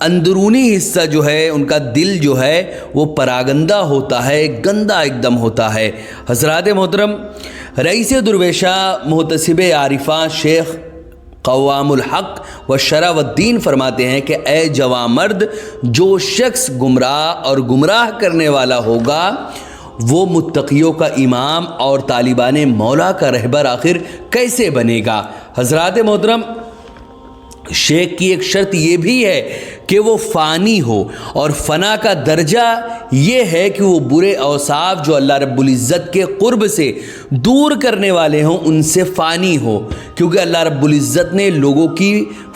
اندرونی حصہ جو ہے ان کا دل جو ہے وہ پراگندہ ہوتا ہے، گندا ایک دم ہوتا ہے۔ حضرات محترم، رئیس درویشہ محتسب عارفاں شیخ قوام الحق و شرع الدین فرماتے ہیں کہ اے جوان مرد، جو شخص گمراہ اور گمراہ کرنے والا ہوگا وہ متقیوں کا امام اور طالبان مولا کا رہبر آخر کیسے بنے گا؟ حضرات محترم، شیخ کی ایک شرط یہ بھی ہے کہ وہ فانی ہو، اور فنا کا درجہ یہ ہے کہ وہ برے اوصاف جو اللہ رب العزت کے قرب سے دور کرنے والے ہوں ان سے فانی ہو، کیونکہ اللہ رب العزت نے لوگوں کی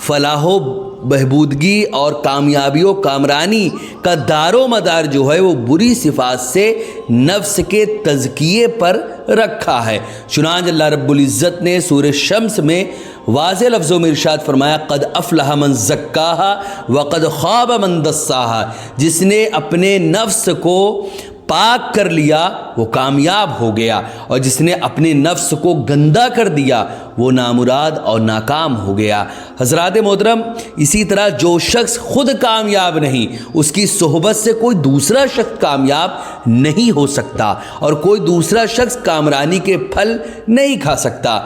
فلاح و بہبودگی اور کامیابی و کامرانی کا دار و مدار جو ہے وہ بری صفات سے نفس کے تزکیے پر رکھا ہے۔ چنانچہ اللہ رب العزت نے سورہ شمس میں واضح لفظوں میں ارشاد فرمایا، قد افلح من زکاہا وقد خاب من دساہا، جس نے اپنے نفس کو پاک کر لیا وہ کامیاب ہو گیا، اور جس نے اپنے نفس کو گندا کر دیا وہ نامراد اور ناکام ہو گیا۔ حضرات محترم، اسی طرح جو شخص خود کامیاب نہیں اس کی صحبت سے کوئی دوسرا شخص کامیاب نہیں ہو سکتا، اور کوئی دوسرا شخص کامرانی کے پھل نہیں کھا سکتا۔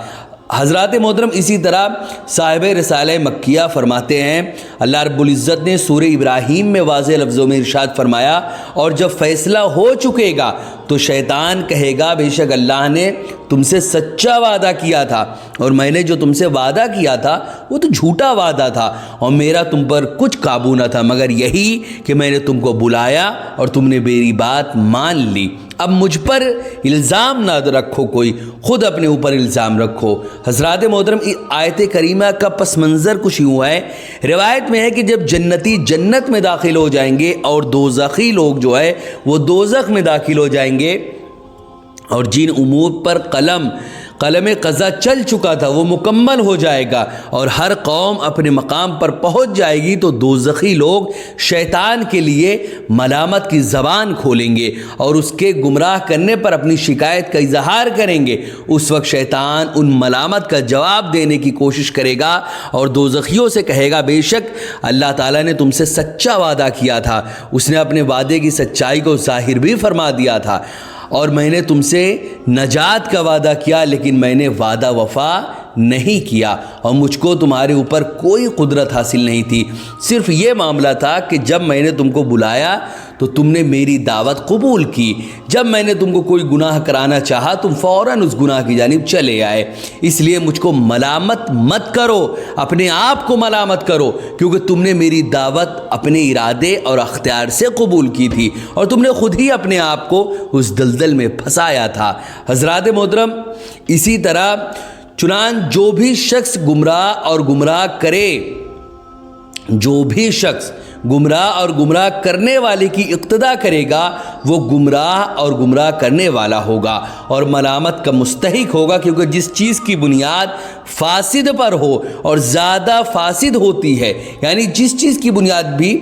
حضرات محترم، اسی طرح صاحب رسالہ مکیہ فرماتے ہیں، اللہ رب العزت نے سورہ ابراہیم میں واضح لفظوں میں ارشاد فرمایا، اور جب فیصلہ ہو چکے گا تو شیطان کہے گا بے شک اللہ نے تم سے سچا وعدہ کیا تھا، اور میں نے جو تم سے وعدہ کیا تھا وہ تو جھوٹا وعدہ تھا، اور میرا تم پر کچھ قابو نہ تھا مگر یہی کہ میں نے تم کو بلایا اور تم نے میری بات مان لی۔ اب مجھ پر الزام نہ رکھو، کوئی خود اپنے اوپر الزام رکھو۔ حضرات محترم، آیت کریمہ کا پس منظر کچھ یوں ہے، روایت میں ہے کہ جب جنتی جنت میں داخل ہو جائیں گے اور دوزخی لوگ جو ہے وہ دوزخ میں داخل ہو جائیں گے، اور جن امور پر قلم قضا چل چکا تھا وہ مکمل ہو جائے گا اور ہر قوم اپنے مقام پر پہنچ جائے گی، تو دوزخی لوگ شیطان کے لیے ملامت کی زبان کھولیں گے اور اس کے گمراہ کرنے پر اپنی شکایت کا اظہار کریں گے۔ اس وقت شیطان ان ملامت کا جواب دینے کی کوشش کرے گا اور دوزخیوں سے کہے گا بے شک اللہ تعالیٰ نے تم سے سچا وعدہ کیا تھا، اس نے اپنے وعدے کی سچائی کو ظاہر بھی فرما دیا تھا، اور میں نے تم سے نجات کا وعدہ کیا لیکن میں نے وعدہ وفا نہیں کیا، اور مجھ کو تمہارے اوپر کوئی قدرت حاصل نہیں تھی، صرف یہ معاملہ تھا کہ جب میں نے تم کو بلایا تو تم نے میری دعوت قبول کی، جب میں نے تم کو کوئی گناہ کرانا چاہا تم فوراً اس گناہ کی جانب چلے آئے، اس لیے مجھ کو ملامت مت کرو، اپنے آپ کو ملامت کرو، کیونکہ تم نے میری دعوت اپنے ارادے اور اختیار سے قبول کی تھی اور تم نے خود ہی اپنے آپ کو اس دلدل میں پھنسایا تھا۔ حضرات محترم، اسی طرح چنانچہ جو بھی شخص گمراہ اور گمراہ کرے، جو بھی شخص گمراہ اور گمراہ کرنے والے کی اقتدا کرے گا وہ گمراہ اور گمراہ کرنے والا ہوگا اور ملامت کا مستحق ہوگا، کیونکہ جس چیز کی بنیاد فاسد پر ہو اور زیادہ فاسد ہوتی ہے، یعنی جس چیز کی بنیاد بھی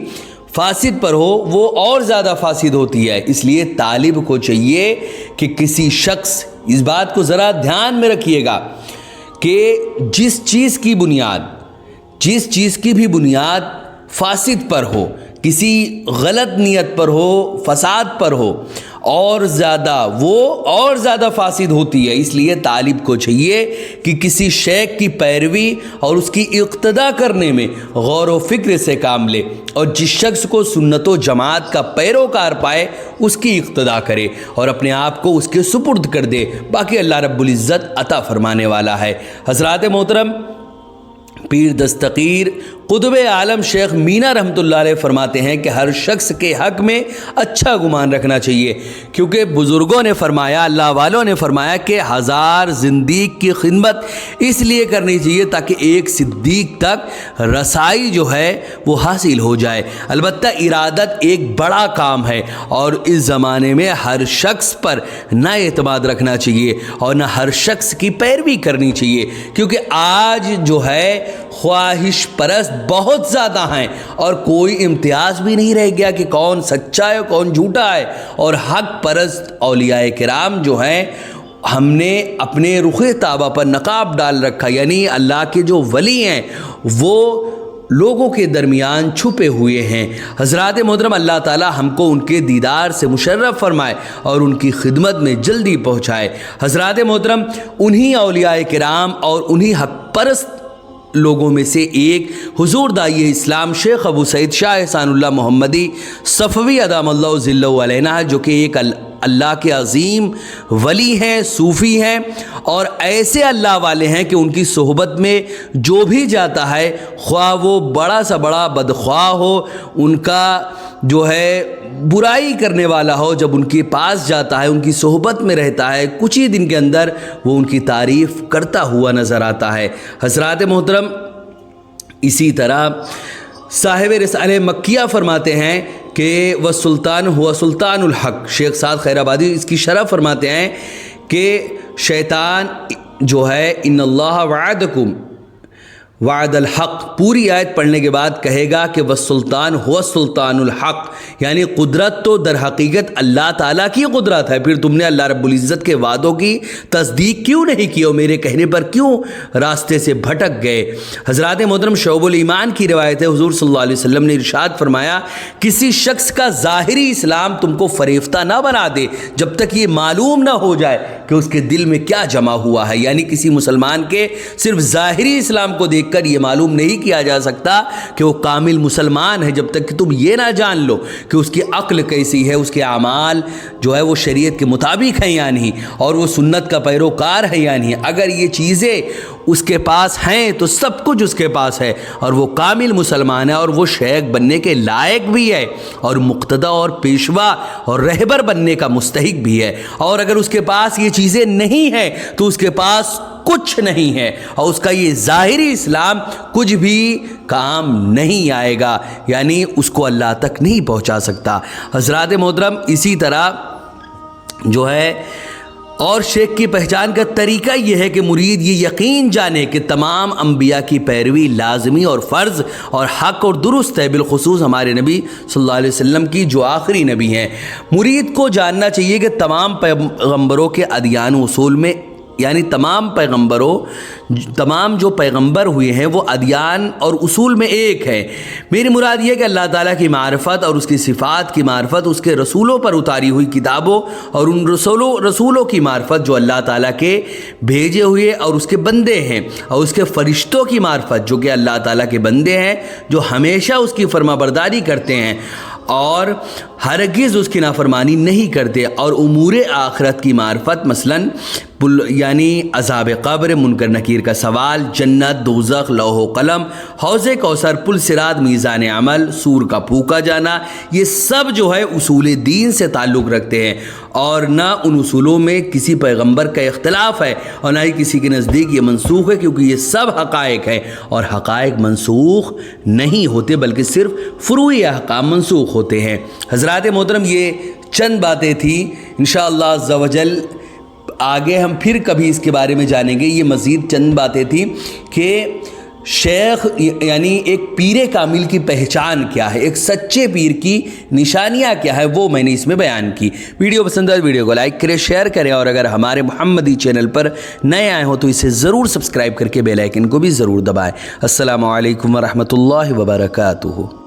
فاسد پر ہو وہ اور زیادہ فاسد ہوتی ہے، اس لیے طالب کو چاہیے کہ کسی شخص، اس بات کو ذرا دھیان میں رکھیے گا کہ جس چیز کی بھی بنیاد فاسد پر ہو، کسی غلط نیت پر ہو، فساد پر ہو، اور زیادہ فاسد ہوتی ہے، اس لیے طالب کو چاہیے کہ کسی شیخ کی پیروی اور اس کی اقتدا کرنے میں غور و فکر سے کام لے، اور جس شخص کو سنت و جماعت کا پیروکار پائے اس کی اقتدا کرے اور اپنے آپ کو اس کے سپرد کر دے، باقی اللہ رب العزت عطا فرمانے والا ہے۔ حضرات محترم، پیر دستگیر قطب عالم شیخ مینا رحمۃ اللہ علیہ فرماتے ہیں کہ ہر شخص کے حق میں اچھا گمان رکھنا چاہیے، کیونکہ بزرگوں نے فرمایا، اللہ والوں نے فرمایا کہ 1000 زندیق کی خدمت اس لیے کرنی چاہیے تاکہ ایک صدیق تک رسائی جو ہے وہ حاصل ہو جائے۔ البتہ ارادت ایک بڑا کام ہے اور اس زمانے میں ہر شخص پر نہ اعتماد رکھنا چاہیے اور نہ ہر شخص کی پیروی کرنی چاہیے، کیونکہ آج جو ہے خواہش پرست بہت زیادہ ہیں اور کوئی امتیاز بھی نہیں رہ گیا کہ کون سچا ہے کون جھوٹا ہے، اور حق پرست اولیاء کرام جو ہیں ہم نے اپنے رخ طابہ پر نقاب ڈال رکھا، یعنی اللہ کے جو ولی ہیں وہ لوگوں کے درمیان چھپے ہوئے ہیں۔ حضرات محترم، اللہ تعالی ہم کو ان کے دیدار سے مشرف فرمائے اور ان کی خدمت میں جلدی پہنچائے۔ حضرات محترم، انہی اولیاء کرام اور انہی حق پرست لوگوں میں سے ایک حضور داعی اسلام شیخ ابو سعید شاہ احسان اللہ محمدی صفوی ادام اللہ ذلہ علیہ جو کہ ایک اللہ کے عظیم ولی ہیں، صوفی ہیں، اور ایسے اللہ والے ہیں کہ ان کی صحبت میں جو بھی جاتا ہے، خواہ وہ بڑا سا بڑا بدخواہ ہو، ان کا جو ہے برائی کرنے والا ہو، جب ان کے پاس جاتا ہے، ان کی صحبت میں رہتا ہے، کچھ ہی دن کے اندر وہ ان کی تعریف کرتا ہوا نظر آتا ہے۔ حضرات محترم، اسی طرح صاحب رسالہ مکیہ فرماتے ہیں کہ وہ سلطان ہوا سلطان الحق، شیخ سعد خیر آبادی اس کی شرح فرماتے ہیں کہ شیطان جو ہے ان اللہ وعدکم وعد الحق، پوری آیت پڑھنے کے بعد کہے گا کہ وہ سلطان ہوا سلطان الحق، یعنی قدرت تو در حقیقت اللہ تعالیٰ کی قدرت ہے، پھر تم نے اللہ رب العزت کے وعدوں کی تصدیق کیوں نہیں کی اور میرے کہنے پر کیوں راستے سے بھٹک گئے۔ حضرات محترم، شعب الایمان کی روایت ہے، حضور صلی اللہ علیہ وسلم نے ارشاد فرمایا، کسی شخص کا ظاہری اسلام تم کو فریفتہ نہ بنا دے جب تک یہ معلوم نہ ہو جائے کہ اس کے دل میں کیا جمع ہوا ہے، یعنی کسی مسلمان کے صرف ظاہری اسلام کو دیکھ کر یہ معلوم نہیں کیا جا سکتا کہ وہ کامل مسلمان ہے جب تک کہ تم یہ نہ جان لو کہ اس کی عقل کیسی ہے، اس کے اعمال جو ہے وہ شریعت کے مطابق ہیں یا نہیں، اور وہ سنت کا پیروکار ہے یا نہیں۔ اگر یہ چیزیں اس کے پاس ہیں تو سب کچھ اس کے پاس ہے، اور وہ کامل مسلمان ہے، اور وہ شیخ بننے کے لائق بھی ہے، اور مقتدی اور پیشوا اور رہبر بننے کا مستحق بھی ہے۔ اور اگر اس کے پاس یہ چیزیں نہیں ہیں تو اس کے پاس کچھ نہیں ہے، اور اس کا یہ ظاہری اسلام کچھ بھی کام نہیں آئے گا، یعنی اس کو اللہ تک نہیں پہنچا سکتا۔ حضرات محترم، اسی طرح جو ہے اور شیخ کی پہچان کا طریقہ یہ ہے کہ مرید یہ یقین جانے کہ تمام انبیاء کی پیروی لازمی اور فرض اور حق اور درست ہے، بالخصوص ہمارے نبی صلی اللہ علیہ وسلم کی جو آخری نبی ہیں۔ مرید کو جاننا چاہیے کہ تمام پیغمبروں کے ادیان و اصول میں، یعنی تمام جو پیغمبر ہوئے ہیں وہ ادیان اور اصول میں ایک ہے۔ میری مراد یہ کہ اللہ تعالیٰ کی معرفت اور اس کی صفات کی معرفت اس کے رسولوں پر اتاری ہوئی کتابوں اور ان رسولوں کی معرفت جو اللہ تعالیٰ کے بھیجے ہوئے اور اس کے بندے ہیں، اور اس کے فرشتوں کی معرفت جو کہ اللہ تعالیٰ کے بندے ہیں، جو ہمیشہ اس کی فرما برداری کرتے ہیں اور ہرگز اس کی نافرمانی نہیں کرتے، اور امور آخرت کی معرفت مثلاً یعنی عذاب قبر، منکر نکیر کا سوال، جنت، دوزخ، لوح و قلم، حوض کوثر، پل صراط، میزان عمل، سور کا پھونکا جانا، یہ سب جو ہے اصول دین سے تعلق رکھتے ہیں، اور نہ ان اصولوں میں کسی پیغمبر کا اختلاف ہے اور نہ ہی کسی کے نزدیک یہ منسوخ ہے، کیونکہ یہ سب حقائق ہے، اور حقائق منسوخ نہیں ہوتے بلکہ صرف فروعی احکام منسوخ ہوتے ہیں۔ حضرات محترم، یہ چند باتیں تھیں، انشاءاللہ عز و جل آگے ہم پھر کبھی اس کے بارے میں جانیں گے۔ یہ مزید چند باتیں تھیں کہ شیخ یعنی ایک پیر کامل کی پہچان کیا ہے، ایک سچے پیر کی نشانیاں کیا ہے، وہ میں نے اس میں بیان کی۔ ویڈیو پسند ہے ویڈیو کو لائک کریں، شیئر کریں، اور اگر ہمارے محمدی چینل پر نئے آئے ہوں تو اسے ضرور سبسکرائب کر کے بیل آئیکن کو بھی ضرور دبائیں۔ السلام علیکم ورحمۃ اللہ وبرکاتہ۔